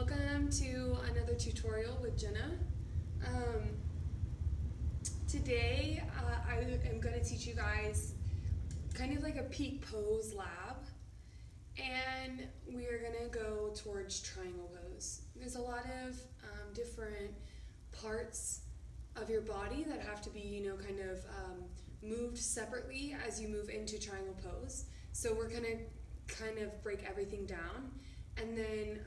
Welcome to another tutorial with Jenna. Today I am going to teach you guys kind of like a peak pose lab, and we are going to go towards triangle pose. There's a lot of different parts of your body that have to be, moved separately as you move into triangle pose. So we're going to kind of break everything down and then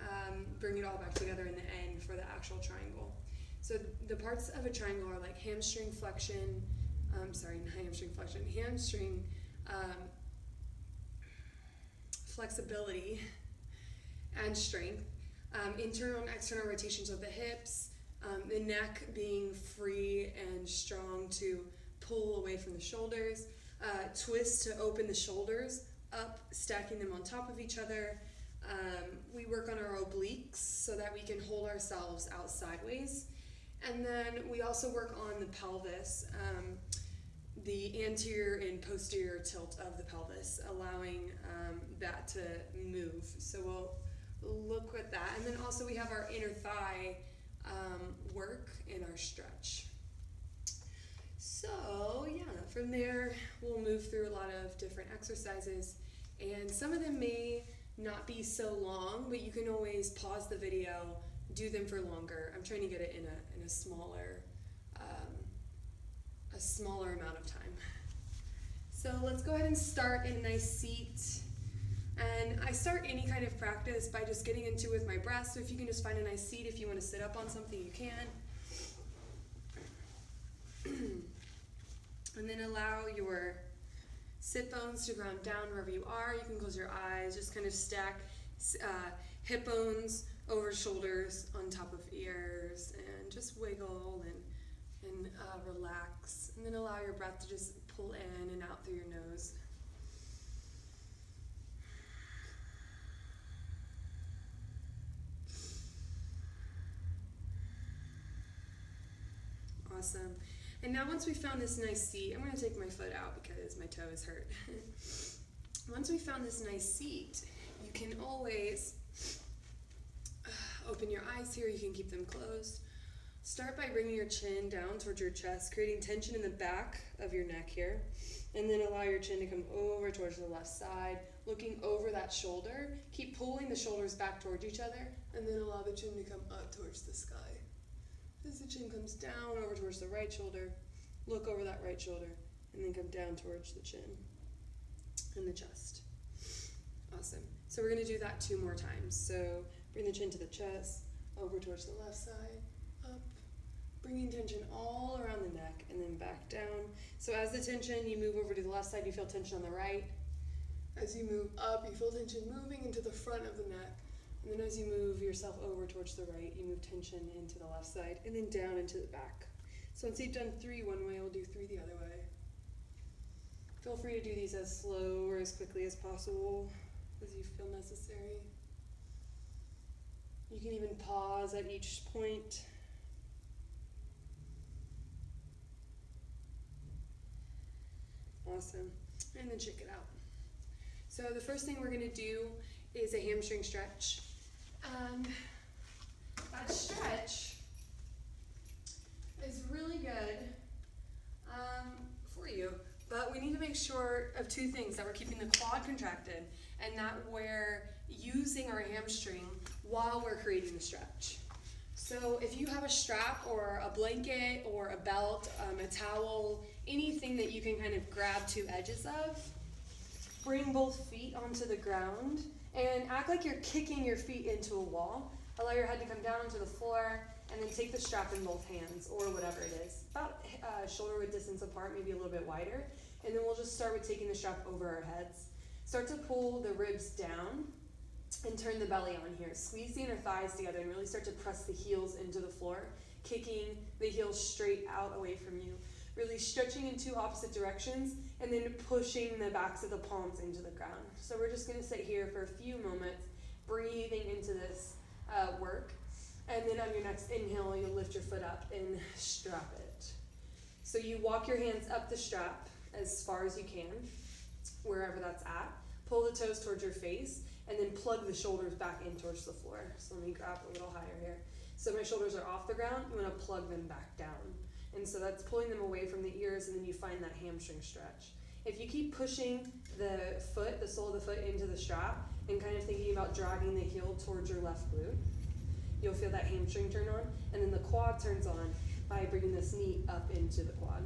bring it all back together in the end for the actual triangle. So the parts of a triangle are like hamstring flexion, hamstring flexibility and strength, internal and external rotations of the hips, the neck being free and strong to pull away from the shoulders, twist to open the shoulders up, stacking them on top of each other. We work on our obliques so that we can hold ourselves out sideways. And then we also work on the pelvis, the anterior and posterior tilt of the pelvis, allowing that to move. So we'll look at that. And then also we have our inner thigh work and our stretch. So yeah, from there we'll move through a lot of different exercises, and some of them may not be so long, but you can always pause the video, do them for longer. I'm trying to get it in a smaller amount of time. So let's go ahead and start in a nice seat. And I start any kind of practice by just getting into it with my breath. So if you can just find a nice seat, if you want to sit up on something, you can. And then allow your sit bones to ground down wherever you are. You can close your eyes, just kind of stack hip bones over shoulders on top of ears, and just wiggle and relax. And then allow your breath to just pull in and out through your nose. Awesome. And now once we found this nice seat, I'm going to take my foot out because my toe is hurt. Once we found this nice seat, you can always open your eyes here. You can keep them closed. Start by bringing your chin down towards your chest, creating tension in the back of your neck here. And then allow your chin to come over towards the left side, looking over that shoulder. Keep pulling the shoulders back towards each other, and then allow the chin to come up towards the sky. As the chin comes down over towards the right shoulder, look over that right shoulder, and then come down towards the chin and the chest. Awesome. So we're going to do that 2 more times. So bring the chin to the chest, over towards the left side, up, bringing tension all around the neck, and then back down. So as the tension, you move over to the left side, you feel tension on the right. As you move up, you feel tension moving into the front of the neck. And then as you move yourself over towards the right, you move tension into the left side, and then down into the back. So once you've done 3 one way, we'll do 3 the other way. Feel free to do these as slow or as quickly as possible, as you feel necessary. You can even pause at each point. Awesome. And then check it out. So the first thing we're going to do is a hamstring stretch. And that stretch is really good for you, but we need to make sure of 2 things: that we're keeping the quad contracted, and that we're using our hamstring while we're creating the stretch. So if you have a strap or a blanket or a belt, a towel, anything that you can kind of grab 2 edges of, bring both feet onto the ground and act like you're kicking your feet into a wall. Allow your head to come down onto the floor, and then take the strap in both hands, or whatever it is, about shoulder width distance apart, maybe a little bit wider. And then we'll just start with taking the strap over our heads. Start to pull the ribs down and turn the belly on here. Squeeze the inner thighs together and really start to press the heels into the floor, kicking the heels straight out away from you. Really stretching in 2 opposite directions, and then pushing the backs of the palms into the ground. So we're just going to sit here for a few moments, breathing into this work. And then on your next inhale, you'll lift your foot up and strap it. So you walk your hands up the strap as far as you can, wherever that's at. Pull the toes towards your face, and then plug the shoulders back in towards the floor. So let me grab a little higher here. So my shoulders are off the ground, you want to plug them back down. And so that's pulling them away from the ears, and then you find that hamstring stretch. If you keep pushing the foot, the sole of the foot into the strap, and kind of thinking about dragging the heel towards your left glute, you'll feel that hamstring turn on, and then the quad turns on by bringing this knee up into the quad.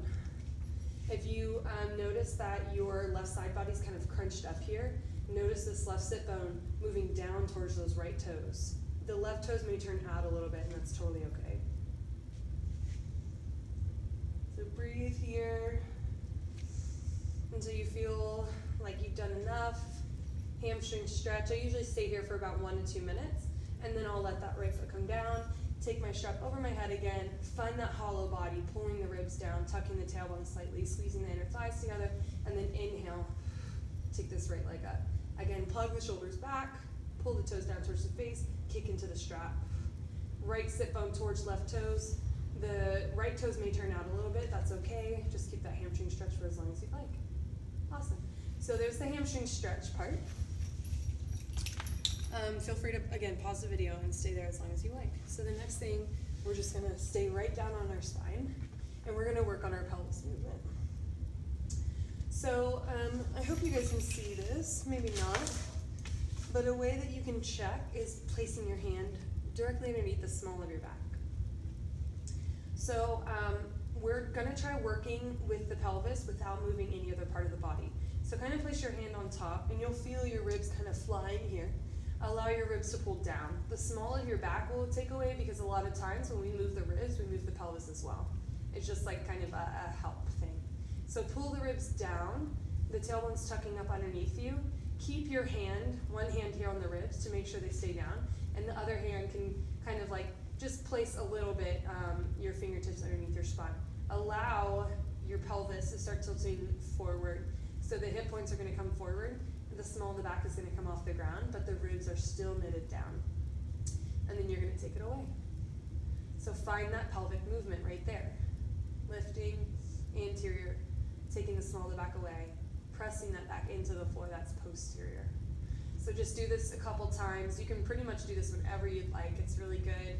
If you notice that your left side body's kind of crunched up here, notice this left sit bone moving down towards those right toes. The left toes may turn out a little bit, and that's totally okay. So breathe here until you feel like you've done enough. Hamstring stretch. I usually stay here for about 1 to 2 minutes, and then I'll let that right foot come down, take my strap over my head again, find that hollow body, pulling the ribs down, tucking the tailbone slightly, squeezing the inner thighs together, and then inhale, take this right leg up. Again, plug the shoulders back, pull the toes down towards the face, kick into the strap. Right sit bone towards left toes. The right toes may turn out a little bit, that's okay. Just keep that hamstring stretch for as long as you'd like. Awesome. So there's the hamstring stretch part. Feel free to, again, pause the video and stay there as long as you like. So the next thing, we're just gonna stay right down on our spine, and we're gonna work on our pelvis movement. So I hope you guys can see this, maybe not, but a way that you can check is placing your hand directly underneath the small of your back. So we're gonna try working with the pelvis without moving any other part of the body. So kind of place your hand on top, and you'll feel your ribs kind of flying here. Allow your ribs to pull down. The small of your back will take away, because a lot of times when we move the ribs, we move the pelvis as well. It's just like kind of a help thing. So pull the ribs down, the tailbone's tucking up underneath you. Keep your hand, one hand here on the ribs to make sure they stay down, and the other hand can kind of like just place a little bit your fingertips underneath your spine. Allow your pelvis to start tilting forward. So the hip points are going to come forward, the small of the back is going to come off the ground, but the ribs are still knitted down. And then you're going to take it away. So find that pelvic movement right there. Lifting, anterior, taking the small of the back away, pressing that back into the floor, that's posterior. So just do this a couple times. You can pretty much do this whenever you'd like. It's really good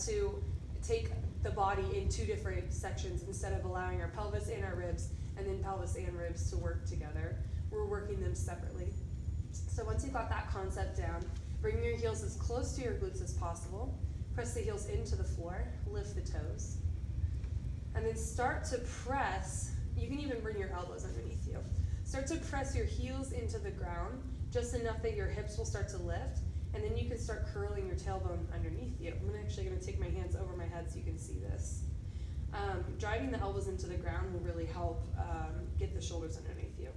to take the body in 2 different sections instead of allowing our pelvis and our ribs, and then pelvis and ribs to work together. We're working them separately. So once you've got that concept down, bring your heels as close to your glutes as possible. Press the heels into the floor, lift the toes. And then start to press, you can even bring your elbows underneath you. Start to press your heels into the ground, just enough that your hips will start to lift, and then you can start curling your tailbone underneath you. I'm actually going to take my hands over my head so you can see this. Driving the elbows into the ground will really help get the shoulders underneath you.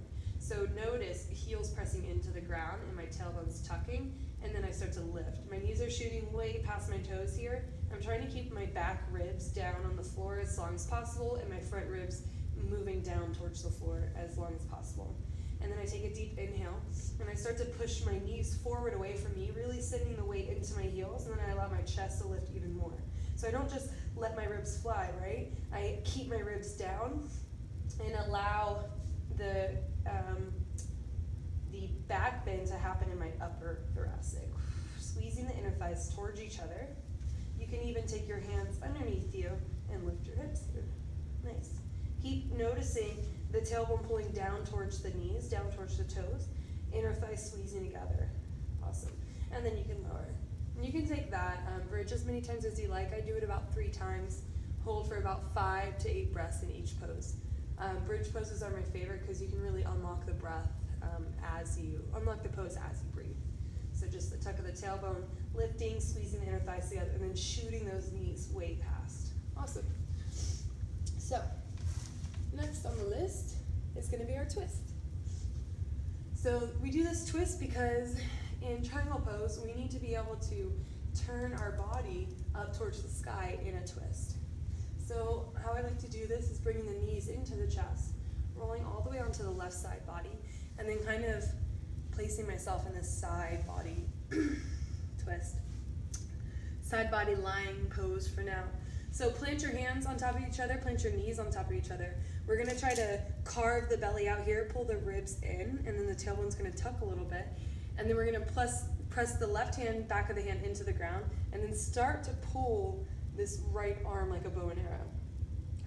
So notice heels pressing into the ground and my tailbone's tucking, and then I start to lift. My knees are shooting way past my toes here. I'm trying to keep my back ribs down on the floor as long as possible, and my front ribs moving down towards the floor as long as possible. And then I take a deep inhale, and I start to push my knees forward away from me, really sending the weight into my heels, and then I allow my chest to lift even more. So I don't just let my ribs fly, right? I keep my ribs down and allow the back bend to happen in my upper thoracic. Squeezing the inner thighs towards each other. You can even take your hands underneath you and lift your hips here. Nice. Keep noticing the tailbone pulling down towards the knees, down towards the toes, inner thighs squeezing together. Awesome. And then you can lower. And you can take that bridge as many times as you like. I do it about 3 times. Hold for about 5 to 8 breaths in each pose. Bridge poses are my favorite because you can really unlock the breath unlock the pose as you breathe. So just the tuck of the tailbone, lifting, squeezing the inner thighs together, and then shooting those knees way past. Awesome. So, next on the list is going to be our twist. So we do this twist because in triangle pose, we need to be able to turn our body up towards the sky in a twist. So how I like to do this is bringing the knees into the chest, rolling all the way onto the left side body, and then kind of placing myself in this side body twist. Side body lying pose for now. So plant your hands on top of each other, plant your knees on top of each other. We're going to try to carve the belly out here, pull the ribs in, and then the tailbone's going to tuck a little bit. And then we're gonna press the left hand, back of the hand into the ground, and then start to pull this right arm like a bow and arrow.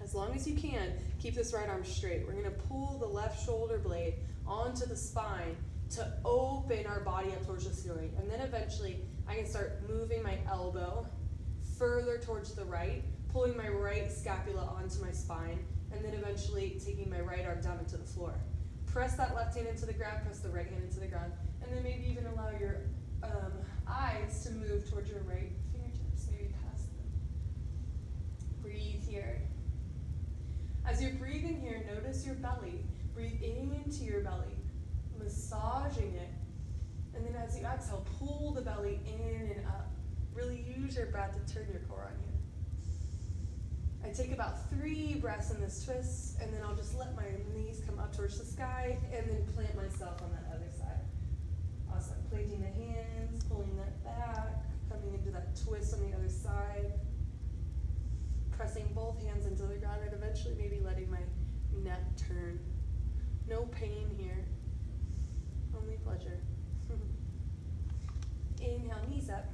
As long as you can, keep this right arm straight. We're gonna pull the left shoulder blade onto the spine to open our body up towards the ceiling. And then eventually, I can start moving my elbow further towards the right, pulling my right scapula onto my spine, and then eventually taking my right arm down into the floor. Press that left hand into the ground, press the right hand into the ground, and then maybe even allow your eyes to move towards your right fingertips, maybe past them. Breathe here. As you're breathing here, notice your belly. Breathe into your belly, massaging it. And then as you exhale, pull the belly in and up. Really use your breath to turn your core on here. I take about 3 breaths in this twist, and then I'll just let my knees come up towards the sky, and then plant myself on that other side. Awesome. Planting the hands, pulling that back, coming into that twist on the other side. Pressing both hands into the ground, and eventually maybe letting my neck turn. No pain here, only pleasure. Inhale, knees up,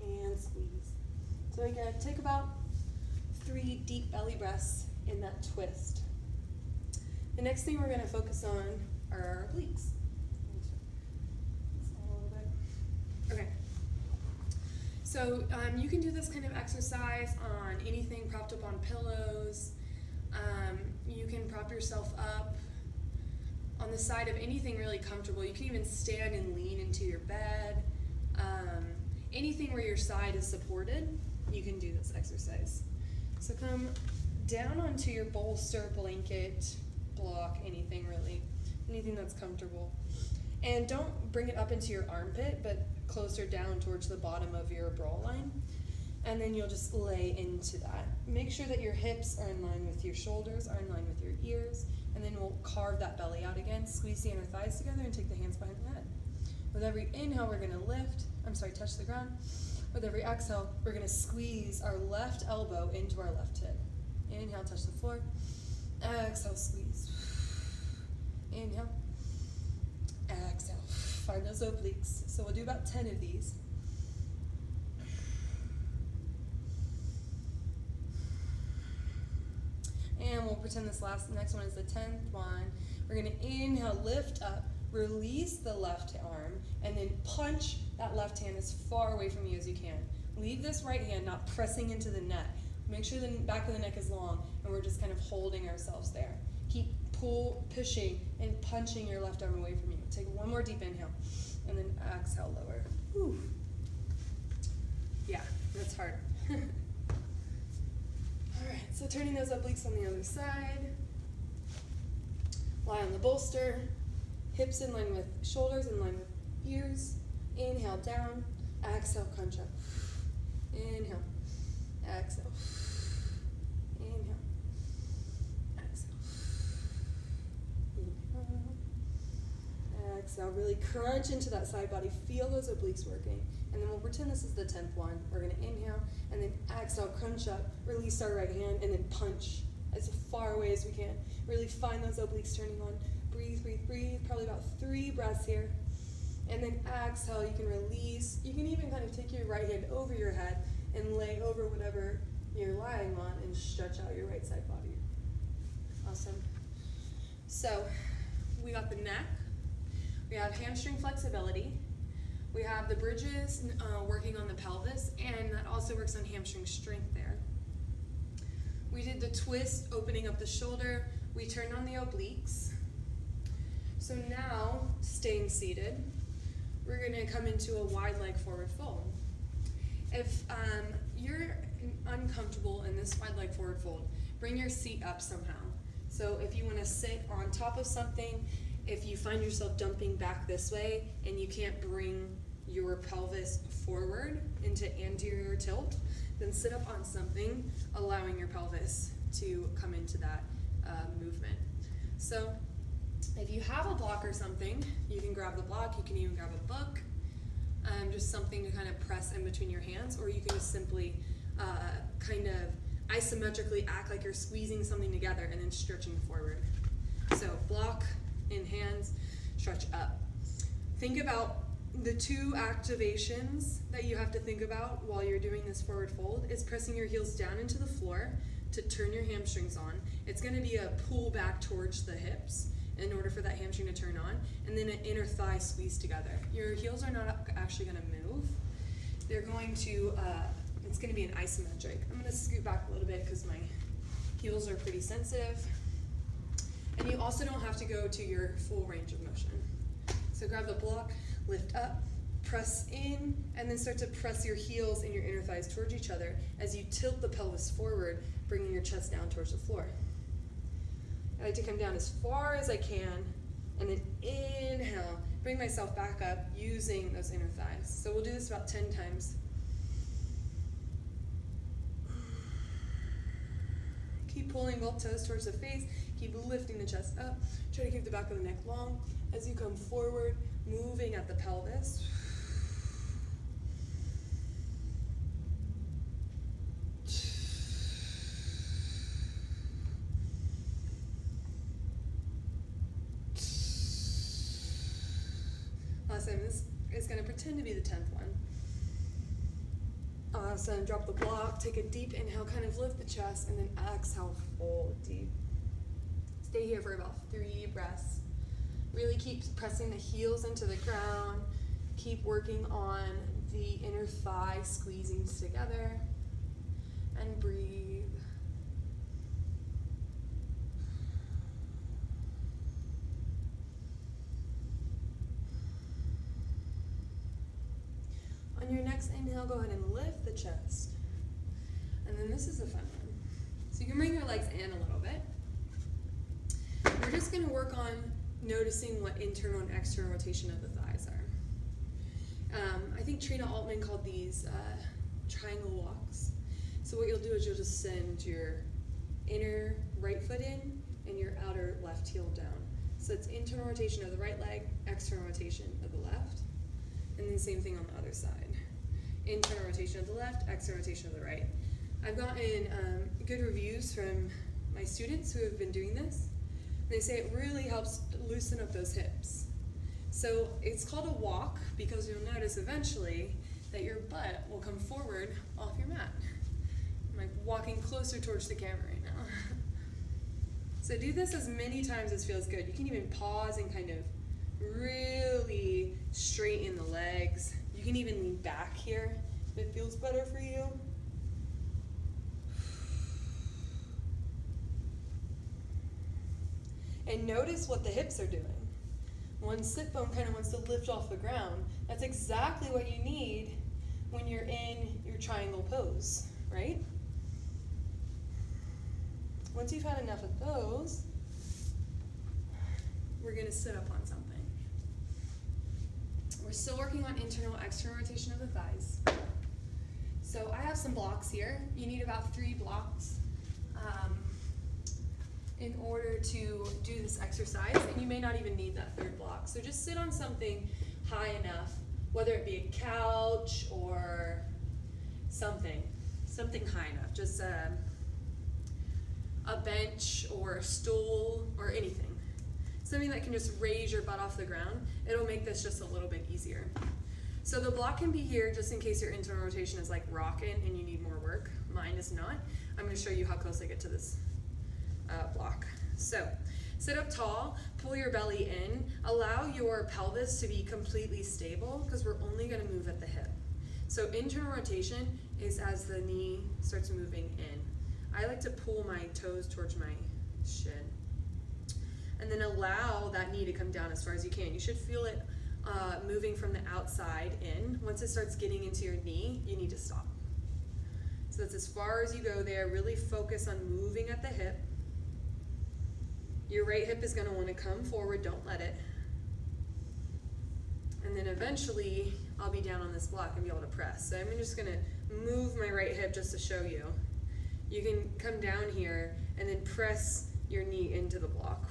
and squeeze. So again, take about 3 deep belly breaths in that twist. The next thing we're going to focus on are our obliques. Okay. So you can do this kind of exercise on anything propped up on pillows. You can prop yourself up on the side of anything really comfortable. You can even stand and lean into your bed. Anything where your side is supported, you can do this exercise. So come down onto your bolster, blanket, block, anything really, anything that's comfortable. And don't bring it up into your armpit, but closer down towards the bottom of your bra line. And then you'll just lay into that. Make sure that your hips are in line with your shoulders, are in line with your ears, and then we'll carve that belly out again. Squeeze the inner thighs together and take the hands behind the head. With every inhale, we're gonna touch the ground. With every exhale, we're gonna squeeze our left elbow into our left hip. Inhale, touch the floor. Exhale, squeeze. Inhale. Exhale. Find those obliques. So we'll do about 10 of these. And we'll pretend this next one is the 10th one. We're gonna inhale, lift up, release the left arm, and then punch that left hand as far away from you as you can. Leave this right hand not pressing into the neck. Make sure the back of the neck is long, and we're just kind of holding ourselves there. Keep pushing and punching your left arm away from you. Take one more deep inhale, and then exhale, lower. Whew. Yeah, that's hard. All right, so turning those obliques on the other side. Lie on the bolster, hips in line with shoulders, in line with ears. Inhale, down. Exhale, crunch up. Inhale. Exhale. Inhale. Exhale. Inhale. Exhale. Really crunch into that side body. Feel those obliques working. And then we'll pretend this is the 10th one. We're going to inhale and then exhale, crunch up, release our right hand, and then punch as far away as we can. Really find those obliques turning on. Breathe, breathe, breathe. Probably about 3 breaths here. And then exhale, you can release. You can even kind of take your right hand over your head and lay over whatever you're lying on and stretch out your right side body. Awesome. So we got the neck. We have hamstring flexibility. We have the bridges working on the pelvis, and that also works on hamstring strength there. We did the twist, opening up the shoulder. We turned on the obliques. So now, staying seated, we're going to come into a wide leg forward fold. If you're uncomfortable in this wide leg forward fold, bring your seat up somehow. So if you want to sit on top of something, if you find yourself dumping back this way and you can't bring your pelvis forward into anterior tilt, then sit up on something, allowing your pelvis to come into that movement. So if you have a block or something, you can grab the block. You can even grab a book, just something to kind of press in between your hands, or you can just simply kind of isometrically act like you're squeezing something together and then stretching forward. So block in hands, stretch up. Think about the two activations that you have to think about while you're doing this forward fold is pressing your heels down into the floor to turn your hamstrings on. It's going to be a pull back towards the hips in order for that hamstring to turn on, and then an inner thigh squeeze together. Your heels are not actually going to move. They're going to, it's going to be an isometric. I'm going to scoot back a little bit because my heels are pretty sensitive. And you also don't have to go to your full range of motion. So grab the block, lift up, press in, and then start to press your heels and your inner thighs towards each other as you tilt the pelvis forward, bringing your chest down towards the floor. I like to come down as far as I can, and then inhale, bring myself back up using those inner thighs. So we'll do this about 10 times. Keep pulling both toes towards the face, keep lifting the chest up, try to keep the back of the neck long as you come forward, moving at the pelvis. Awesome. This is going to pretend to be the 10th one. Awesome. Drop the block, take a deep inhale, kind of lift the chest, and then exhale, fold deep. Stay here for about 3 breaths. Really keep pressing the heels into the ground. Keep working on the inner thigh squeezing together. And breathe. On your next inhale, go ahead and lift the chest. And then this is a fun one. So you can bring your legs in a little bit. We're just going to work on noticing what internal and external rotation of the thighs are. I think Trina Altman called these triangle walks. So what you'll do is you'll just send your inner right foot in and your outer left heel down. So it's internal rotation of the right leg, external rotation of the left. And then same thing on the other side. Internal rotation of the left, external rotation of the right. I've gotten good reviews from my students who have been doing this. They say it really helps loosen up those hips. So it's called a walk because you'll notice eventually that your butt will come forward off your mat. I'm like walking closer towards the camera right now. So do this as many times as feels good. You can even pause and kind of really straighten the legs. You can even lean back here if it feels better for you. And notice what the hips are doing. One sit bone kind of wants to lift off the ground. That's exactly what you need when you're in your triangle pose, right? Once you've had enough of those, we're going to sit up on something. We're still working on internal, external rotation of the thighs. So I have some blocks here. You need about 3 blocks in order to do this exercise, and you may not even need that 3rd block. So just sit on something high enough, whether it be a couch or something high enough, just a bench or a stool or anything. Something that can just raise your butt off the ground. It'll make this just a little bit easier. So the block can be here just in case your internal rotation is like rocking and you need more work. Mine is not. I'm going to show you how close I get to this block. So sit up tall, pull your belly in, allow your pelvis to be completely stable because we're only going to move at the hip. So internal rotation is as the knee starts moving in. I like to pull my toes towards my shin. And then allow that knee to come down as far as you can. You should feel it moving from the outside in. Once it starts getting into your knee, you need to stop. So that's as far as you go there. Really focus on moving at the hip. Your right hip is going to want to come forward. Don't let it. And then eventually, I'll be down on this block and be able to press. So I'm just going to move my right hip just to show you. You can come down here and then press your knee into the block.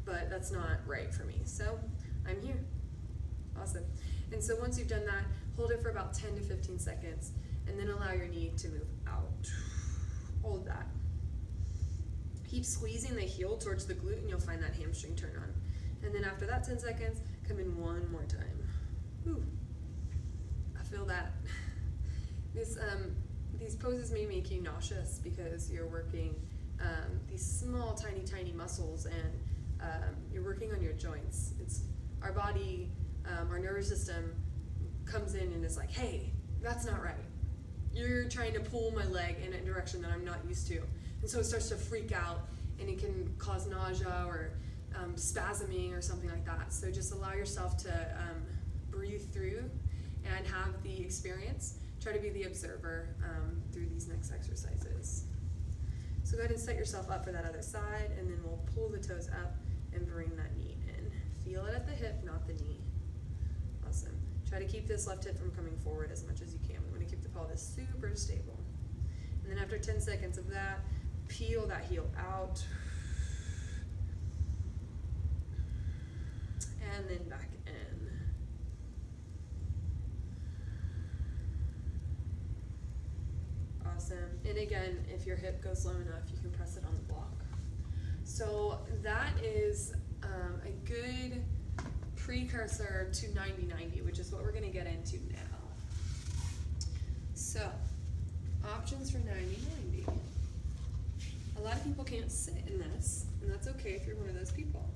But that's not right for me. So I'm here. Awesome. And so once you've done that, hold it for about 10 to 15 seconds and then allow your knee to move out. Hold that. Keep squeezing the heel towards the glute and you'll find that hamstring turn on. And then after that 10 seconds, come in one more time. Ooh, I feel that. These poses may make you nauseous because you're working these small, tiny muscles, and you're working on your joints. It's our body, our nervous system comes in and is like, hey, that's not right. You're trying to pull my leg in a direction that I'm not used to. And so it starts to freak out, and it can cause nausea or spasming or something like that. So just allow yourself to breathe through and have the experience. Try to be the observer through these next exercises. So go ahead and set yourself up for that other side, and then we'll pull the toes up and bring that knee in. Feel it at the hip, not the knee. Awesome. Try to keep this left hip from coming forward as much as you can. We want to keep the pelvis super stable. And then after 10 seconds of that, peel that heel out. And then back in. Awesome. And again, if your hip goes low enough, you can press it on the block. So that is a good precursor to 90-90, which is what we're going to get into now. So, options for 90-90. A lot of people can't sit in this, and that's okay if you're one of those people.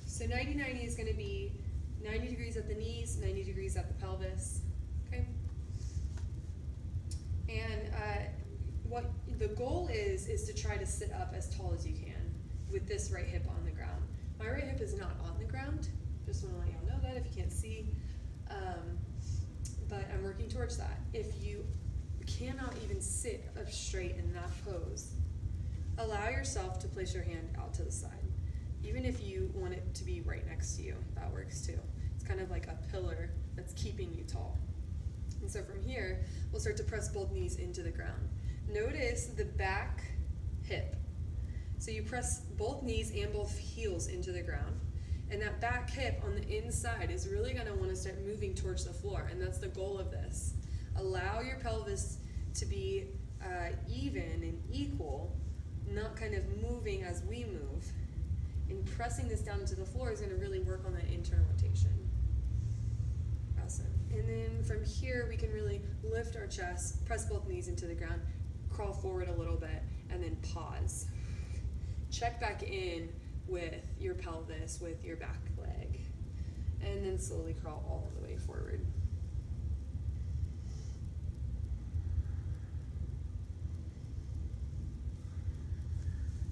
So 90-90 is going to be 90 degrees at the knees, 90 degrees at the pelvis. Okay? And what the goal is to try to sit up as tall as you can with this right hip on the ground. My right hip is not on the ground. Just want to let y'all know that if you can't see. But I'm working towards that. If you cannot even sit up straight in that pose, allow yourself to place your hand out to the side. Even if you want it to be right next to you, that works too. It's kind of like a pillar that's keeping you tall. And so from here, we'll start to press both knees into the ground. Notice the back hip. So you press both knees and both heels into the ground. And that back hip on the inside is really going to want to start moving towards the floor. And that's the goal of this. Allow your pelvis to be even and equal, not kind of moving as we move. And pressing this down into the floor is going to really work on that internal rotation. Awesome. And then from here, we can really lift our chest, press both knees into the ground, crawl forward a little bit, and then pause. Check back in with your pelvis, with your back leg, and then slowly crawl all the way forward.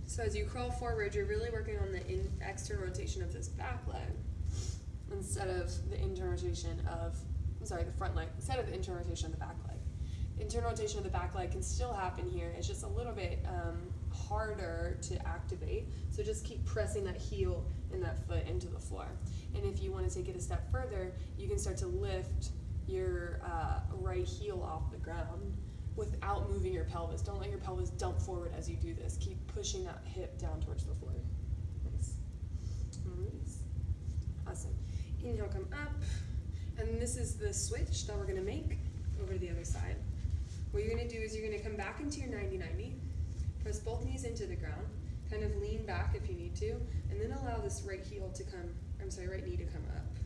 So as you crawl forward, you're really working on the external rotation of this back leg instead of the internal rotation of, the front leg, instead of the internal rotation of the back leg. Internal rotation of the back leg can still happen here. It's just a little bit harder to activate. So just keep pressing that heel and that foot into the floor. And if you want to take it a step further, you can start to lift your right heel off the ground without moving your pelvis. Don't let your pelvis dump forward as you do this. Keep pushing that hip down towards the floor. Nice. And release. Awesome. Inhale, come up. And this is the switch that we're going to make over to the other side. What you're going to do is you're going to come back into your 90-90, press both knees into the ground, kind of lean back if you need to, and then allow this right knee to come up.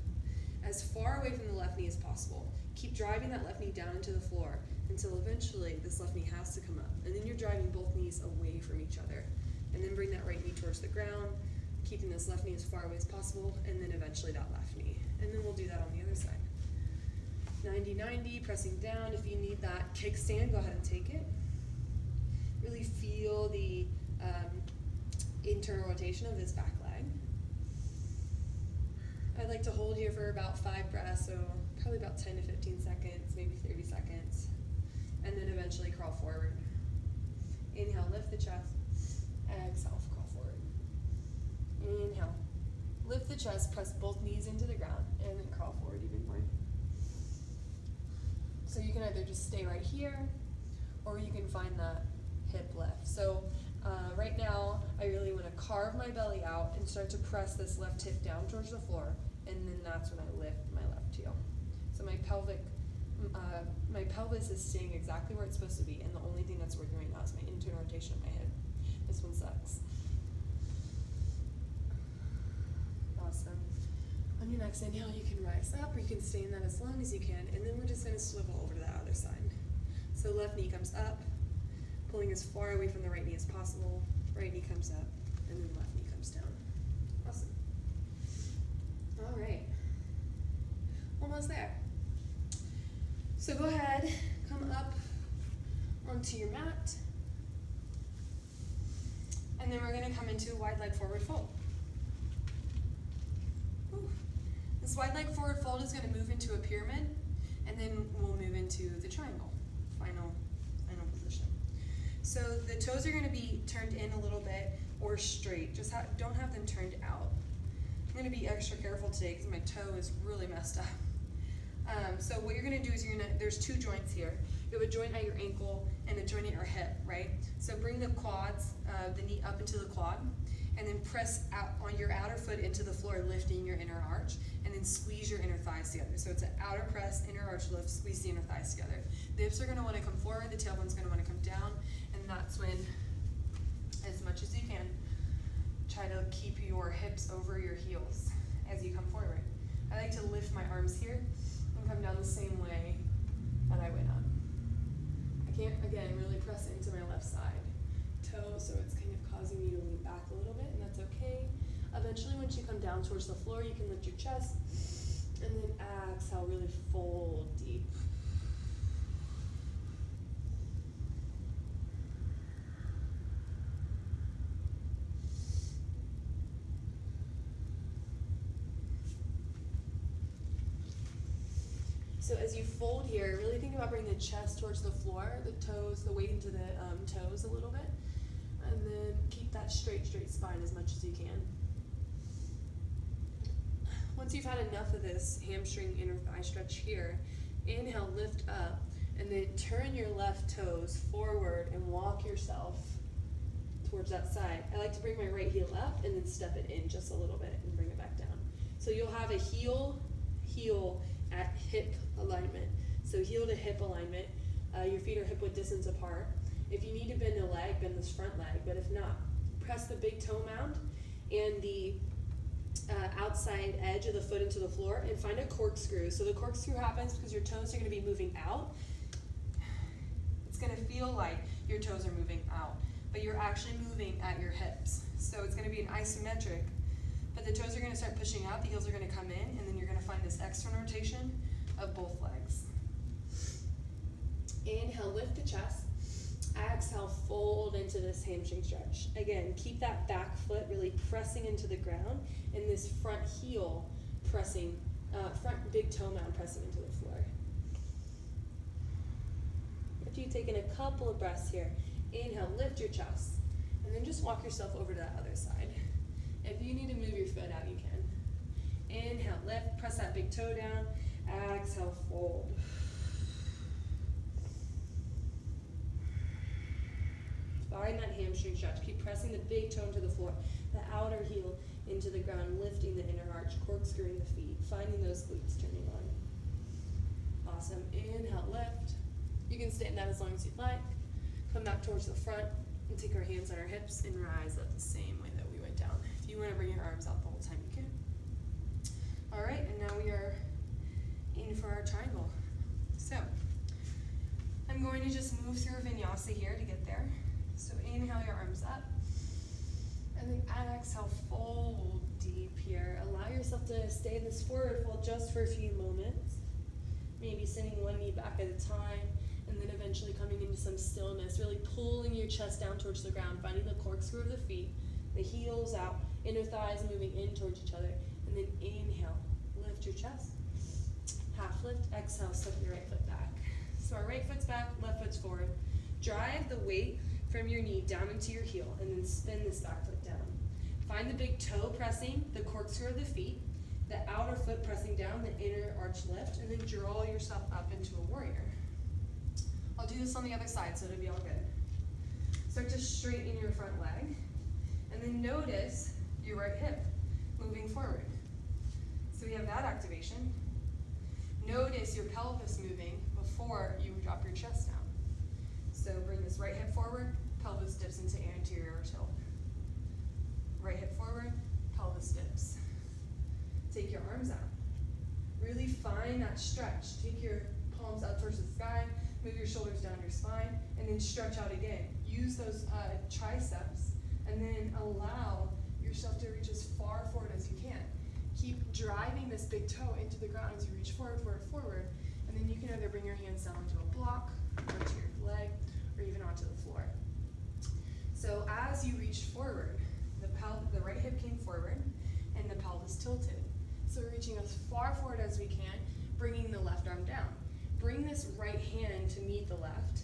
As far away from the left knee as possible. Keep driving that left knee down into the floor until eventually this left knee has to come up. And then you're driving both knees away from each other. And then bring that right knee towards the ground, keeping this left knee as far away as possible, and then eventually that left knee. And then we'll do that on the other side. 90-90, pressing down. If you need that kickstand, go ahead and take it. Really feel the internal rotation of this back leg. I'd like to hold here for about 5 breaths, so probably about 10 to 15 seconds, maybe 30 seconds, and then eventually crawl forward. Inhale, lift the chest. Exhale, crawl forward. Inhale, lift the chest, press both knees into the ground, and then crawl forward even more. So you can either just stay right here, or you can find that hip lift. So right now, I really want to carve my belly out and start to press this left hip down towards the floor, and then that's when I lift my left heel. So my pelvis is staying exactly where it's supposed to be, and the only thing that's working right now is my internal rotation of my head. This one sucks. Awesome. On your next inhale, you can rise up, or you can stay in that as long as you can, and then we're just gonna swivel over to the other side. So left knee comes up, pulling as far away from the right knee as possible. Right knee comes up, and then left knee comes down. Awesome. All right. Almost there. So go ahead, come up onto your mat, and then we're gonna come into a wide leg forward fold. Whew. This wide leg forward fold is gonna move into a pyramid, and then we'll move into the triangle, final position. So the toes are gonna be turned in a little bit or straight, just don't have them turned out. I'm gonna be extra careful today because my toe is really messed up. So what you're gonna do is there's two joints here. You have a joint at your ankle and a joint at your hip, right? So bring the quads, the knee up into the quad, and then press out on your outer foot into the floor, lifting your inner arch, and then squeeze your inner thighs together. So it's an outer press, inner arch lift, squeeze the inner thighs together. The hips are gonna wanna come forward, the tailbone's gonna wanna come down, and that's when, as much as you can, try to keep your hips over your heels as you come forward. I like to lift my arms here and come down the same way that I went up. I can't, again, really press into my left side toe, so it's kind of causing me to lean back a little bit, and that's okay. Eventually, once you come down towards the floor, you can lift your chest, and then exhale, really fold deep. So as you fold here, really think about bringing the chest towards the floor, the toes, the weight into the toes a little bit, and then keep that straight spine as much as you can. Once you've had enough of this hamstring inner thigh stretch here, inhale, lift up, and then turn your left toes forward and walk yourself towards that side. I like to bring my right heel up and then step it in just a little bit and bring it back down. So you'll have a heel at hip alignment. So heel to hip alignment. Your feet are hip width distance apart. If you need to bend a leg, bend this front leg, but if not, press the big toe mound and the outside edge of the foot into the floor and find a corkscrew. So the corkscrew happens because your toes are going to be moving out. It's going to feel like your toes are moving out, but you're actually moving at your hips. So it's going to be an isometric, but the toes are going to start pushing out, the heels are going to come in, and then you're going to find this external rotation of both legs. Inhale, lift the chest. Exhale, fold into this hamstring stretch. Again, keep that back foot really pressing into the ground, and this front heel pressing, front big toe mound pressing into the floor. After you've taken a couple of breaths here, inhale, lift your chest, and then just walk yourself over to that other side. If you need to move your foot out, you can. Inhale, lift, press that big toe down. Exhale, fold. Find that hamstring stretch. Keep pressing the big toe into the floor, the outer heel into the ground, lifting the inner arch, corkscrewing the feet, finding those glutes turning on. Awesome. Inhale, lift. You can stay in that as long as you'd like. Come back towards the front and take our hands on our hips and rise up the same way that we went down. If you want to bring your arms out the whole time, you can. All right, and now we are in for our triangle. So I'm going to just move through a vinyasa here to get there. So inhale your arms up, and then exhale, fold deep here. Allow yourself to stay in this forward fold just for a few moments. Maybe sending one knee back at a time, and then eventually coming into some stillness, really pulling your chest down towards the ground, finding the corkscrew of the feet, the heels out, inner thighs moving in towards each other, and then inhale, lift your chest. Half lift, exhale, step your right foot back. So our right foot's back, left foot's forward. Drive the weight from your knee down into your heel, and then spin this back foot down. Find the big toe pressing the corkscrew of the feet, the outer foot pressing down, the inner arch lift, and then draw yourself up into a warrior. I'll do this on the other side, so it'll be all good. Start to straighten your front leg, and then notice your right hip moving forward. So we have that activation. Notice your pelvis moving before you drop your chest down. So bring this right hip forward, pelvis dips into anterior tilt. Right hip forward, pelvis dips. take your arms out. Really find that stretch. Take your palms out towards the sky, move your shoulders down your spine, and then stretch out again. Use those triceps, and then allow yourself to reach as far forward as you can. Keep driving this big toe into the ground as you reach forward, forward, forward, and then you can either bring your hands down onto a block, or to your leg, or even onto the floor. So as you reach forward, the right hip came forward, and the pelvis tilted. So we're reaching as far forward as we can, bringing the left arm down. Bring this right hand to meet the left,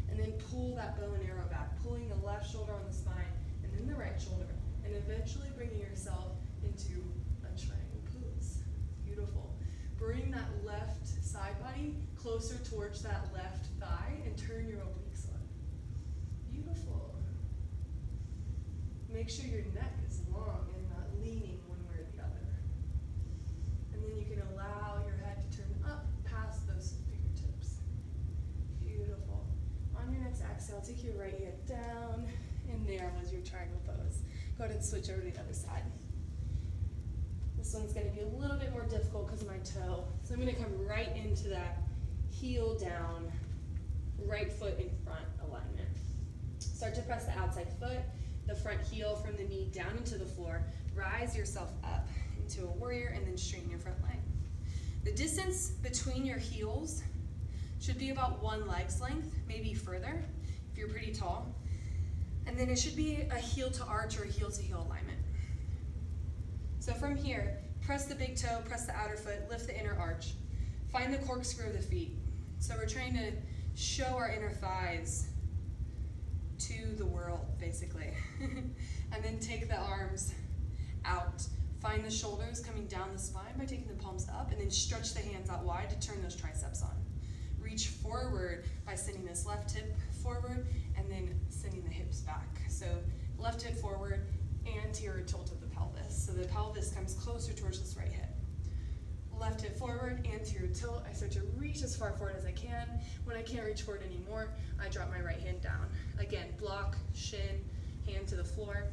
and then pull that bow and arrow back, pulling the left shoulder on the spine, and then the right shoulder, and eventually bringing yourself into a triangle pose. Beautiful. Bring that left side body closer towards that left thigh, and turn your obliques on. Beautiful. Make sure your neck is long and not leaning one way or the other. And then you can allow your head to turn up past those fingertips. Beautiful. On your next exhale, take your right hand down, and there was your triangle pose. Go ahead and switch over to the other side. This one's going to be a little bit more difficult because of my toe. So I'm going to come right into that heel down, right foot in front alignment. Start to press the outside foot, the front heel from the knee down into the floor. Rise yourself up into a warrior, and then straighten your front leg. The distance between your heels should be about one leg's length, maybe further if you're pretty tall. And then it should be a heel to arch or a heel to heel alignment. So from here, press the big toe, press the outer foot, lift the inner arch. Find the corkscrew of the feet. So we're trying to show our inner thighs to the world, basically. And then take the arms out. Find the shoulders coming down the spine by taking the palms up, and then stretch the hands out wide to turn those triceps on. Reach forward by sending this left hip forward, and then sending the hips back. So left hip forward, anterior tilt of the pelvis. So the pelvis comes closer towards this right hip. Left hip forward, anterior tilt. I start to reach as far forward as I can. When I can't reach forward anymore, I drop my right hand down. Again, block, shin, hand to the floor.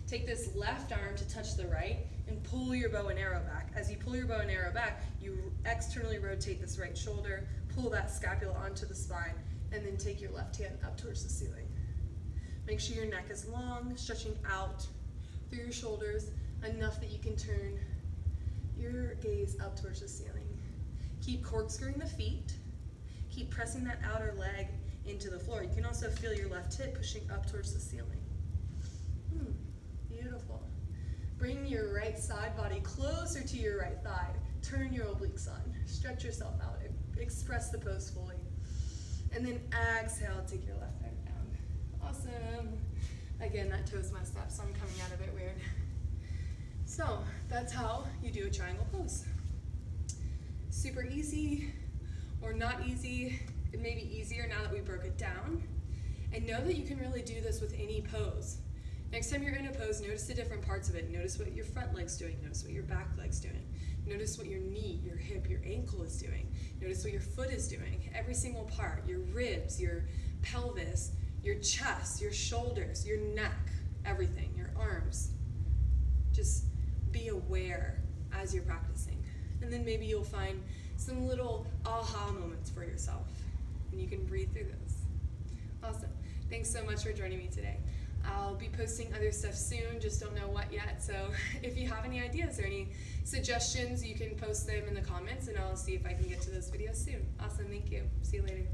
Take this left arm to touch the right and pull your bow and arrow back. As you pull your bow and arrow back, you externally rotate this right shoulder, pull that scapula onto the spine, and then take your left hand up towards the ceiling. Make sure your neck is long, stretching out through your shoulders enough that you can turn your gaze up towards the ceiling. Keep corkscrewing the feet. Keep pressing that outer leg into the floor. You can also feel your left hip pushing up towards the ceiling. Beautiful. Bring your right side body closer to your right thigh. Turn your obliques on. Stretch yourself out. Express the pose fully. And then exhale, take your left leg down. Awesome. Again, that toe's messed up, so I'm coming out of it weird. So that's how you do a triangle pose. Super easy or not easy. It may be easier now that we broke it down. And know that you can really do this with any pose. Next time you're in a pose, notice the different parts of it. Notice what your front leg's doing. Notice what your back leg's doing. Notice what your knee, your hip, your ankle is doing. Notice what your foot is doing. Every single part, your ribs, your pelvis, your chest, your shoulders, your neck, everything, your arms. Just be aware as you're practicing. And then maybe you'll find some little aha moments for yourself, and you can breathe through those. Awesome. Thanks so much for joining me today. I'll be posting other stuff soon, just don't know what yet. So if you have any ideas or any suggestions, you can post them in the comments, and I'll see if I can get to those videos soon. Awesome, thank you. See you later.